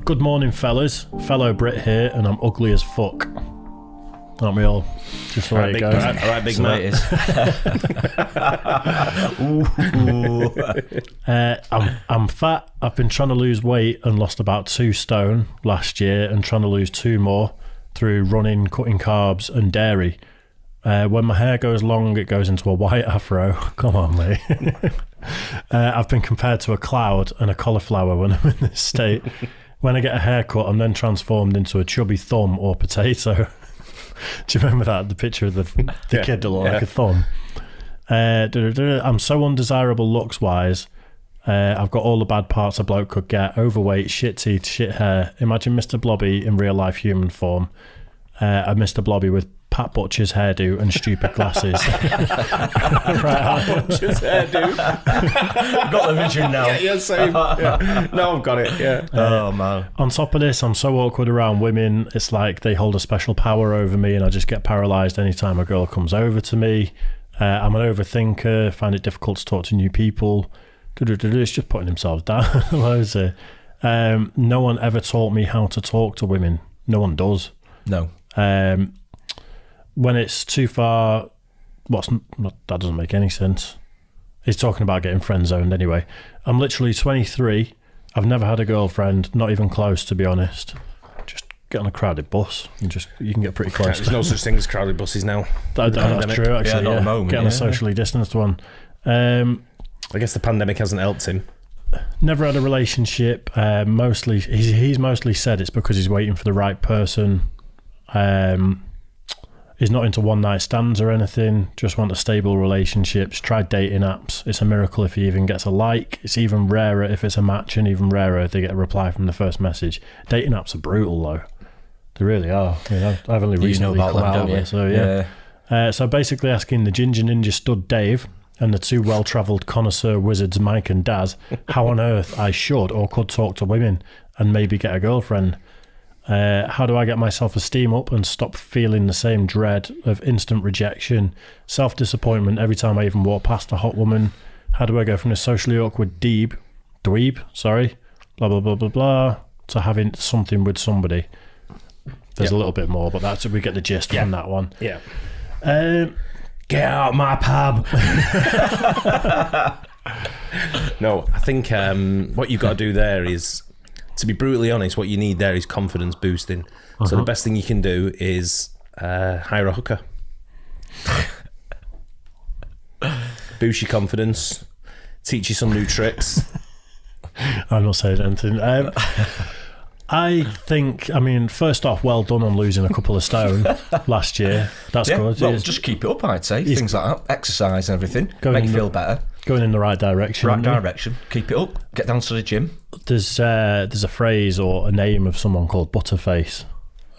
Good morning, fellas. Fellow Brit here, and I'm ugly as fuck. Aren't we all? Just the way it goes. All right, big mate. I'm fat. I've been trying to lose weight and lost about 2 stone last year, and trying to lose 2 more through running, cutting carbs, and dairy. When my hair goes long, it goes into a white afro. Come on, mate. I've been compared to a cloud and a cauliflower when I'm in this state. When I get a haircut, I'm then transformed into a chubby thumb or potato. Do you remember that? The picture of the kid that looked like a thumb. I'm so undesirable looks-wise. I've got all the bad parts a bloke could get. Overweight, shit teeth, shit hair. Imagine Mr. Blobby in real-life human form. A Mr. Blobby with Pat Butcher's hairdo and stupid glasses. Pat Butcher's hairdo. Got the vision now. Yeah, same. Yeah. No, I've got it. Yeah. Oh man. On top of this, I'm so awkward around women. It's like they hold a special power over me, and I just get paralysed anytime a girl comes over to me. I'm an overthinker. Find it difficult to talk to new people. It's just putting themselves down. No one ever taught me how to talk to women. No one does. No. When it's too far, that doesn't make any sense. He's talking about getting friend zoned anyway. I'm literally 23. I've never had a girlfriend, not even close, to be honest. Just get on a crowded bus and you can get pretty close. There's no such thing as crowded buses now. That's true, actually. Yeah, not at the moment, get on a socially distanced one. I guess the pandemic hasn't helped him. Never had a relationship. Mostly, he's mostly said it's because he's waiting for the right person. He's not into one-night stands or anything, just want a stable relationships. Tried dating apps. It's a miracle if he even gets a like. It's even rarer if it's a match, and even rarer if they get a reply from the first message. Dating apps are brutal, though. They really are. You know, I've only recently come out of it, so yeah. So basically asking the Ginger Ninja stud Dave and the 2 well-travelled connoisseur wizards Mike and Daz how on earth I should or could talk to women and maybe get a girlfriend. How do I get my self-esteem up and stop feeling the same dread of instant rejection, self-disappointment every time I even walk past a hot woman? How do I go from a socially awkward dweeb, blah, blah, blah, blah, blah, to having something with somebody? There's a little bit more, but that's we get the gist from that one. Yeah. Get out my pub. No, I think what you've got to do there is, to be brutally honest, what you need there is confidence boosting. So the best thing you can do is hire a hooker. Boost your confidence. Teach you some new tricks. I'm not saying anything. I think, first off, well done on losing a couple of stone last year. That's good. Well, just keep it up, I'd say. Things like that. Exercise and everything. Make you feel better. Going in the right direction. Keep it up. Get down to the gym. There's a phrase or a name of someone called Butterface.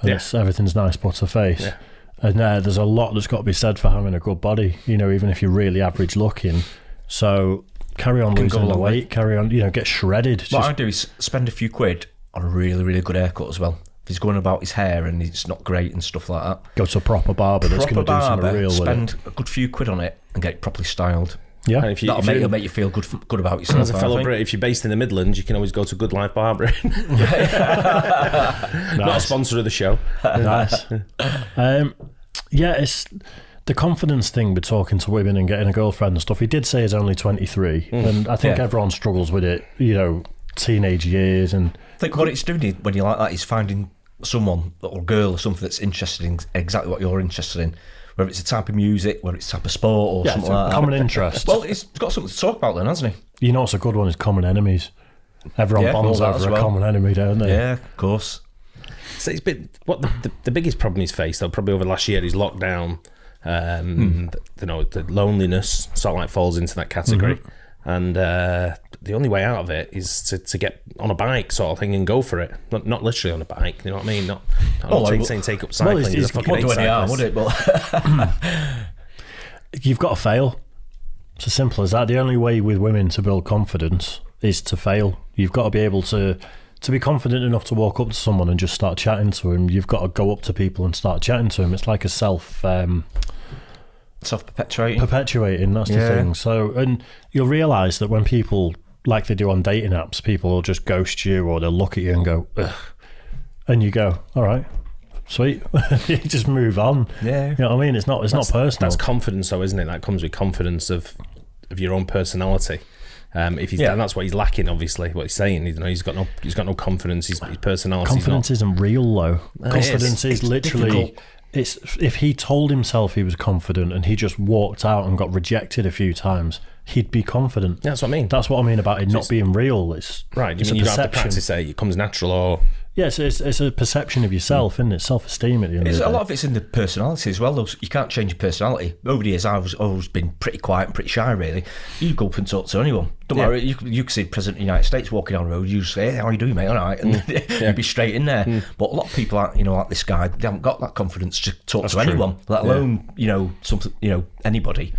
And everything's nice Butterface. Yeah. And there's a lot that's got to be said for having a good body, even if you're really average looking. So carry on losing the weight, carry on, get shredded. What I do is spend a few quid on a really, really good haircut as well. If he's going about his hair and it's not great and stuff like that, go to a proper barber that's going to do something real with it. Spend a good few quid on it and get it properly styled. Yeah, and that'll make you feel good about yourself. As a fellow Brit, if you're based in the Midlands, you can always go to Good Life Barbering. Not a sponsor of the show. Nice. It's the confidence thing with talking to women and getting a girlfriend and stuff. He did say he's only 23, and I think everyone struggles with it. Teenage years, and I think what it's doing when you're like that is finding someone or girl or something that's interested in exactly what you're interested in. Whether it's a type of music, whether it's a type of sport or something like that. Common interest. Well, he's got something to talk about then, hasn't he? You know what's a good one is common enemies. Everyone bonds over a common enemy, don't they? Yeah, of course. So it's been, what the biggest problem he's faced, though, probably over the last year, is lockdown. The loneliness sort of like falls into that category. And the only way out of it is to get on a bike sort of thing and go for it. Not literally on a bike, you know what I mean? Not saying take up cycling. Well, it won't do any harm, would it? But you've got to fail. It's as simple as that. The only way with women to build confidence is to fail. You've got to be able to be confident enough to walk up to someone and just start chatting to him. You've got to go up to people and start chatting to him. It's like a self-perpetuating. That's the thing. So, and you'll realise that when people like they do on dating apps, people will just ghost you or they'll look at you and go, ugh. And you go, all right, sweet. You just move on. Yeah. You know what I mean? It's not personal. That's confidence, though, isn't it? That comes with confidence of your own personality. And that's what he's lacking, obviously. What he's saying, he's got no confidence. His personality. Confidence isn't real, though. Confidence is literally. difficult. It's if he told himself he was confident and he just walked out and got rejected a few times, he'd be confident. That's what I mean. That's what I mean about it not being real. It's right. It's You mean a you don't have to perception. practice it? It comes natural, or Yes, it's a perception of yourself, isn't it? Self-esteem at the end of the A day. lot of it's in the personality as well, though. You can't change your personality. Over the years, I've always been pretty quiet and pretty shy, really. You go up and talk to anyone. Don't worry, you could see the President of the United States walking down the road, you say, hey, how are you doing, mate? All right. And you'd be straight in there. But a lot of people, are, like this guy, they haven't got that confidence to talk to anyone, let alone, anybody.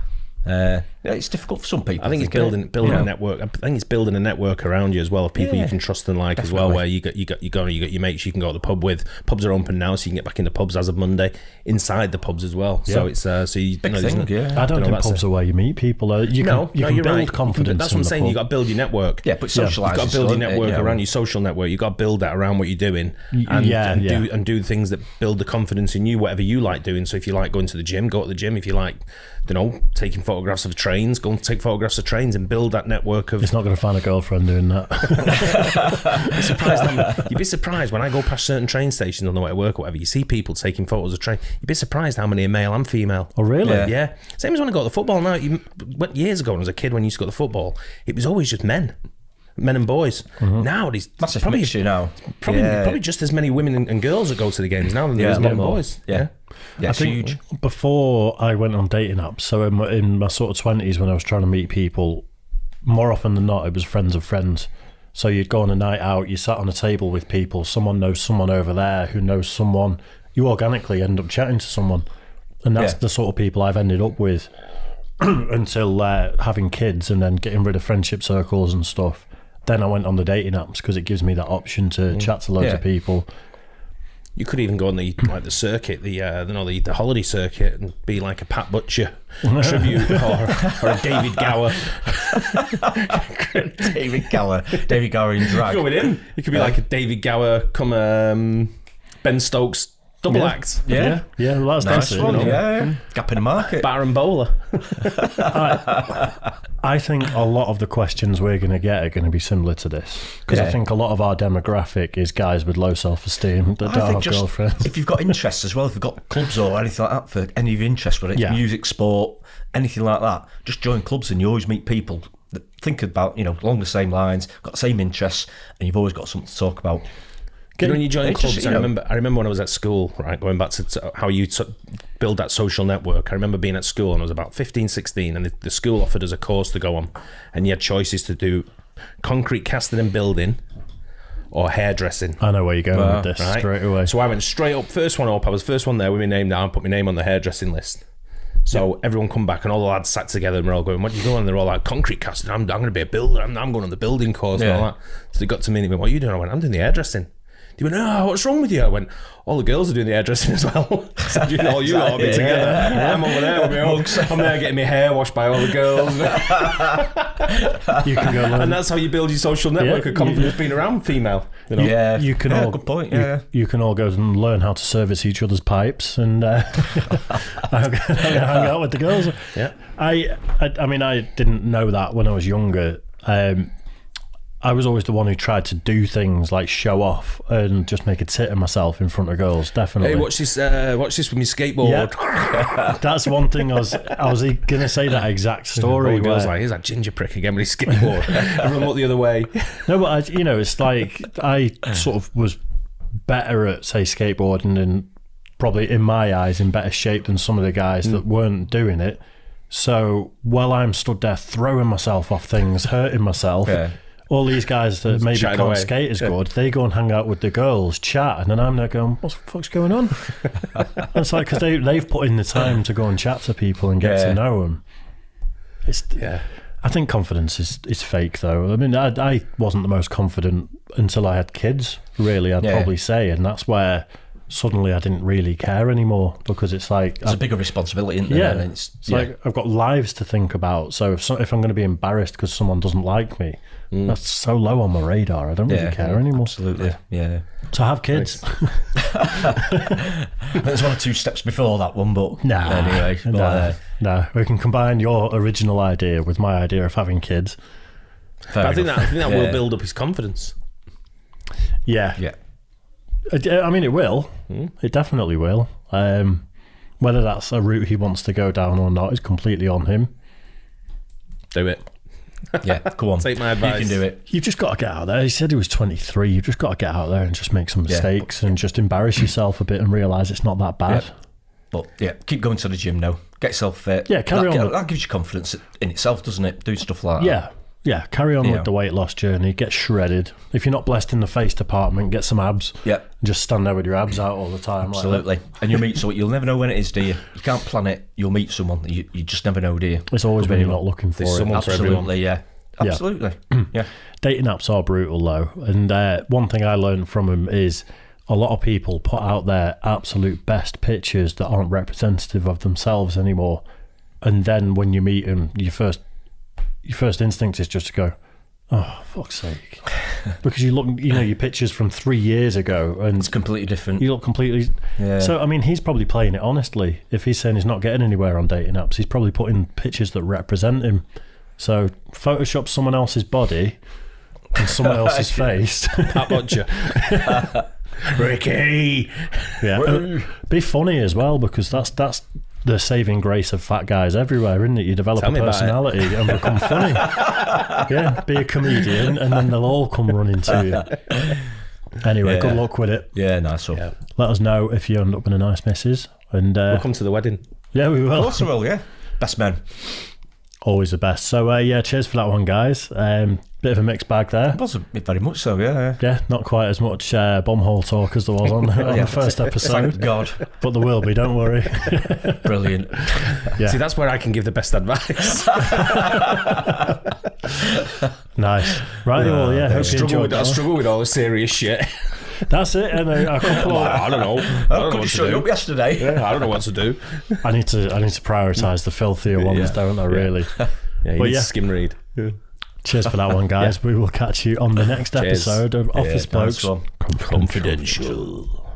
It's difficult for some people. I think it's building a network. I think it's building a network around you as well of people you can trust and like as well. Where you got your mates you can go to the pub with. Pubs are open now, so you can get back into pubs as of Monday. Inside the pubs as well. So it's big thing. I don't think pubs are where you meet people. You can build right. confidence. That's what I'm saying. You got to build your network. Yeah, but socialise. You've got to build your network around your social network. You've got to build that around what you're doing, and do things that build the confidence in you. Whatever you like doing. So if you like going to the gym, go to the gym. If you like, taking photographs of trains, go and take photographs of trains and build that network of. It's not going to find a girlfriend doing that. You'd be surprised when I go past certain train stations on the way to work or whatever. You see people taking photos of trains. You'd be surprised how many are male and female. Oh, really? Yeah. Same as when I go to the football now. Years ago when I was a kid, when you used to go to football, it was always just men and boys. Now these massive mixture now. Probably just as many women and girls that go to the games now than there is men and boys. Yeah, I think huge. Before I went on dating apps, so in my sort of 20s when I was trying to meet people, more often than not it was friends of friends. So you'd go on a night out, you sat on a table with people, someone knows someone over there who knows someone, you organically end up chatting to someone, and that's the sort of people I've ended up with until having kids and then getting rid of friendship circles and stuff. Then I went on the dating apps because it gives me that option to chat to loads of people. You could even go on the circuit, the holiday circuit, and be like a Pat Butcher tribute or a David Gower. David Gower in drag. Go with him. You could be like a David Gower come Ben Stokes double act. Yeah, well, that's Nice one. Gap in the market. Batter and bowler. I think a lot of the questions we're going to get are going to be similar to this because I think a lot of our demographic is guys with low self-esteem that don't have girlfriends. If you've got interests as well, if you've got clubs or anything like that for any of your interests, whether it's music, sport, anything like that, just join clubs and you always meet people that think about, along the same lines, got the same interests, and you've always got something to talk about. When you join clubs, I remember when I was at school, right, going back to how you build that social network. I remember being at school and I was about 15, 16, and the school offered us a course to go on, and you had choices to do concrete casting and building or hairdressing. I know where you're going with this straight away. So I went straight up, first one up. I was first one there with my name down, put my name on the hairdressing list. So everyone come back and all the lads sat together and we're all going, what are you doing? And they're all like, concrete casting, I'm going to be a builder. I'm going on the building course and all that. So they got to me and they went, what are you doing? I went, I'm doing the hairdressing. They went, what's wrong with you? I went, all the girls are doing the hairdressing as well. So all you lot will be together. Yeah. I'm over there with my mugs. I'm there getting my hair washed by all the girls. You can go learn. And that's how you build your social network of confidence being around female. Yeah, you can all good point. You can all go and learn how to service each other's pipes and hang out with the girls. Yeah, I mean, I didn't know that when I was younger. I was always the one who tried to do things like show off and just make a tit of myself in front of girls. Definitely. Hey, watch this with my skateboard. Yeah. That's one thing. I was going to say that exact story. Girls like, here's that ginger prick again with his skateboard. Everyone look the other way. No, but it's like I sort of was better at, say, skateboarding and probably in my eyes in better shape than some of the guys that weren't doing it. So while I'm stood there throwing myself off things, hurting myself. Yeah. All these guys that maybe can't skate as good, they go and hang out with the girls, chat, and then I'm there going, what the fuck's going on? It's like, because they've put in the time to go and chat to people and get to know them. I think confidence is fake, though. I mean, I wasn't the most confident until I had kids, really, I'd probably say, and that's where suddenly I didn't really care anymore, because it's like It's a bigger responsibility, isn't there? yeah, And it's like I've got lives to think about. So if I'm going to be embarrassed because someone doesn't like me, that's so low on my radar. I don't really care anymore. Absolutely, yeah. So have kids. There's 1 or 2 steps before that one, but Nah, anyway. no. We can combine your original idea with my idea of having kids. But I think that will build up his confidence. Yeah. Yeah. I mean, it will. It definitely will. Whether that's a route he wants to go down or not is completely on him. Do it. Yeah, go on. Take my advice. You can do it. You've just got to get out there. He said he was 23. You've just got to get out there and just make some mistakes and just embarrass yourself a bit and realise it's not that bad. Yeah. But yeah, keep going to the gym now. Get yourself fit. Yeah, carry on. That gives you confidence in itself, doesn't it? Doing stuff like that. Yeah, carry on with the weight loss journey. Get shredded. If you're not blessed in the face department, get some abs. Yeah. Just stand there with your abs out all the time. Absolutely. Like And you'll meet someone. You'll never know when it is, do you? You can't plan it. You'll meet someone. You just never know, do you? It's always when you're not looking for There's it. someone for everyone. Absolutely, yeah. Absolutely. Yeah. Dating apps are brutal though, and one thing I learned from them is a lot of people put out their absolute best pictures that aren't representative of themselves anymore, and then when you meet them, your first instinct is just to go, oh, fuck's sake, because you look, your pictures from 3 years ago, and It's completely different. you look completely. Yeah. So I mean, he's probably playing it honestly. If he's saying he's not getting anywhere on dating apps, he's probably putting pictures that represent him. So Photoshop someone else's body and someone else's face. Pat Butcher. Ricky. Yeah, and be funny as well, because that's the saving grace of fat guys everywhere, isn't it? You develop Tell a me about personality and become funny. Yeah, be a comedian, and then they'll all come running to you. Anyway, good luck with it. Yeah, nice one. Yeah. Let us know if you end up with a nice missus, and We'll come to the wedding. yeah, we will. Also, well, yeah. Best man. Always the best. So yeah, cheers for that one, guys. Bit of a mixed bag there. It wasn't very much so, yeah. Yeah, not quite as much bumhole talk as there was on the first episode. Thank God. But there will be, don't worry. Brilliant. Yeah. See, that's where I can give the best advice. Nice. Right, well, yeah, hope you enjoyed I that. struggle with all the serious shit. That's it. And a couple of, I don't know. Could you shut up yesterday? Yeah, I don't know what to do. I need to prioritise the filthier ones, don't I, really? Yeah, you But need yeah. to skim read. Cheers for that one, guys. We will catch you on the next Cheers. episode of Office Blokes nice one. Confidential.